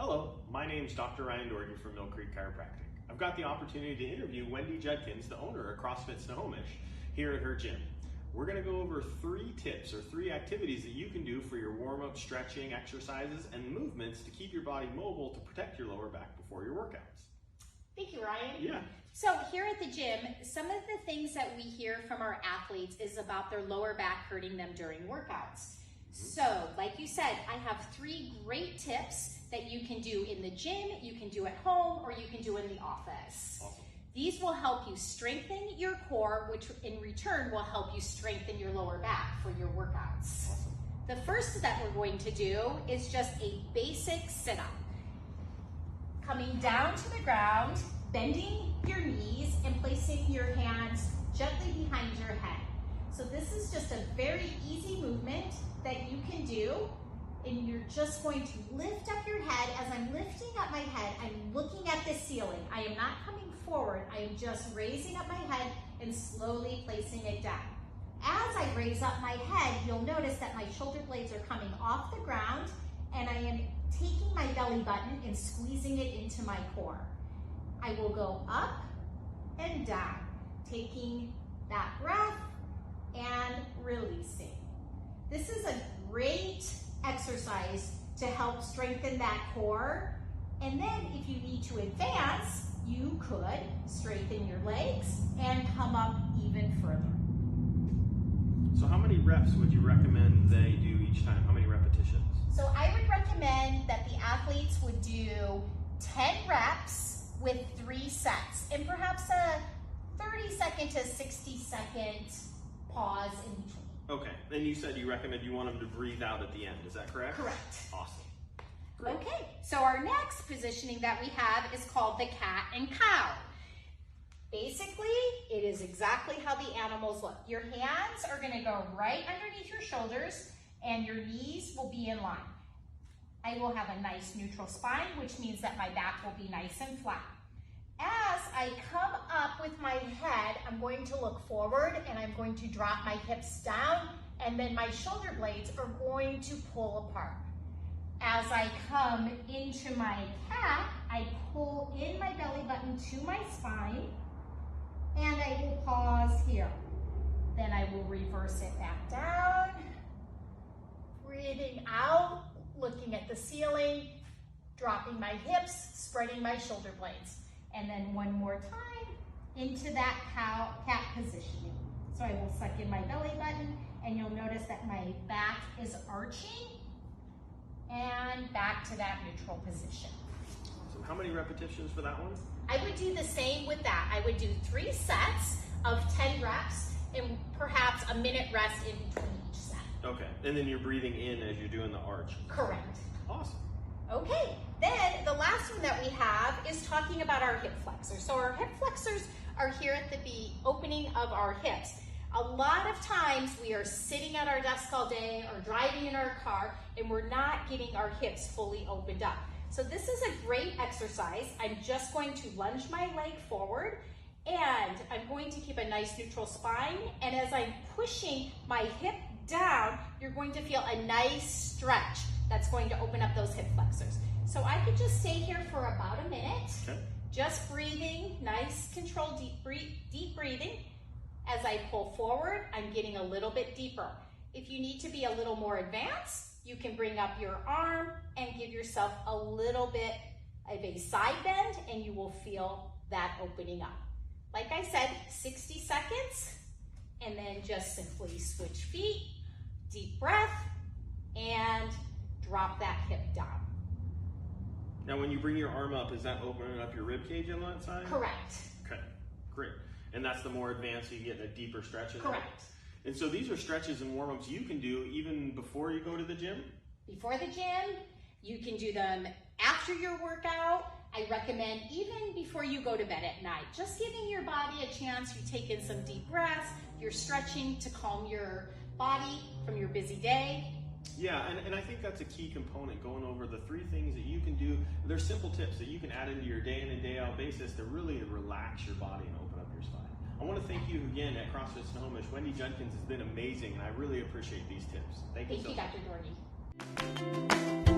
Hello, my name's Dr. Ryan Doherty from Mill Creek Chiropractic. I've got the opportunity to interview Wendy Judkins, the owner of CrossFit Snohomish, here at her gym. We're going to go over 3 tips or 3 activities that you can do for your warm-up, stretching, exercises, and movements to keep your body mobile to protect your lower back before your workouts. Thank you, Ryan. Yeah. So here at the gym, some of the things that we hear from our athletes is about their lower back hurting them during workouts. So, like you said, I have 3 great tips that you can do in the gym, you can do at home, or you can do in the office. Awesome. These will help you strengthen your core, which in return will help you strengthen your lower back for your workouts. Awesome. The first that we're going to do is just a basic sit-up. Coming down to the ground, bending your knees and placing your hands gently behind your head. So this is just a very easy movement that you can do, and you're just going to lift up your head. As I'm lifting up my head, I'm looking at the ceiling. I am not coming forward, I am just raising up my head and slowly placing it down. As I raise up my head, you'll notice that my shoulder blades are coming off the ground, and I am taking my belly button and squeezing it into my core. I will go up and down, taking that breath and releasing. This is a great exercise to help strengthen that core. And then if you need to advance, you could straighten your legs and come up even further. So how many reps would you recommend they do each time? How many repetitions? So I would recommend that the athletes would do 10 reps with 3 sets, and perhaps a 30-second to 60-second pause in between. Okay, and you said you recommend you want them to breathe out at the end, is that correct? Correct. Awesome. Great. Okay, so our next positioning that we have is called the cat and cow. Basically, it is exactly how the animals look. Your hands are going to go right underneath your shoulders, and your knees will be in line. I will have a nice neutral spine, which means that my back will be nice and flat. As I come up with my head, I'm going to look forward and I'm going to drop my hips down, and then my shoulder blades are going to pull apart. As I come into my cat, I pull in my belly button to my spine, and I will pause here. Then I will reverse it back down, breathing out, looking at the ceiling, dropping my hips, spreading my shoulder blades. And then one more time into that cat positioning. So I will suck in my belly button, and you'll notice that my back is arching, and back to that neutral position. So how many repetitions for that one? I would do the same with that. I would do 3 sets of 10 reps and perhaps a minute rest in between each set. Okay, and then you're breathing in as you're doing the arch. Correct. Awesome. Okay, then the last one that we have is talking about our hip flexors. So our hip flexors are here at the opening of our hips. A lot of times we are sitting at our desk all day or driving in our car, and we're not getting our hips fully opened up. So this is a great exercise. I'm just going to lunge my leg forward, and I'm going to keep a nice neutral spine. And as I'm pushing my hip down, you're going to feel a nice stretch that's going to open up those hip flexors. So I could just stay here for about a minute, Okay. just breathing, nice controlled deep breathing. As I pull forward, I'm getting a little bit deeper. If you need to be a little more advanced, you can bring up your arm and give yourself a little bit of a side bend, and you will feel that opening up. Like I said, 60 seconds, and then just simply switch feet, deep breath, and drop that hip down. Now when you bring your arm up, is that opening up your rib cage on that side? Correct. Okay, great. And that's the more advanced, so you get a deeper stretch in there? Correct. And so these are stretches and warm-ups you can do even before you go to the gym? Before the gym, you can do them after your workout. I recommend even before you go to bed at night, just giving your body a chance. You take in some deep breaths, you're stretching to calm your body from your busy day. Yeah, and I think that's a key component, going over the 3 things that you can do. They're simple tips that you can add into your day in and day out basis to really relax your body and open up your spine. I want to thank you again at CrossFit Snohomish. Wendy Judkins has been amazing, and I really appreciate these tips. Thank you so much. Thank you, Dr. Doherty.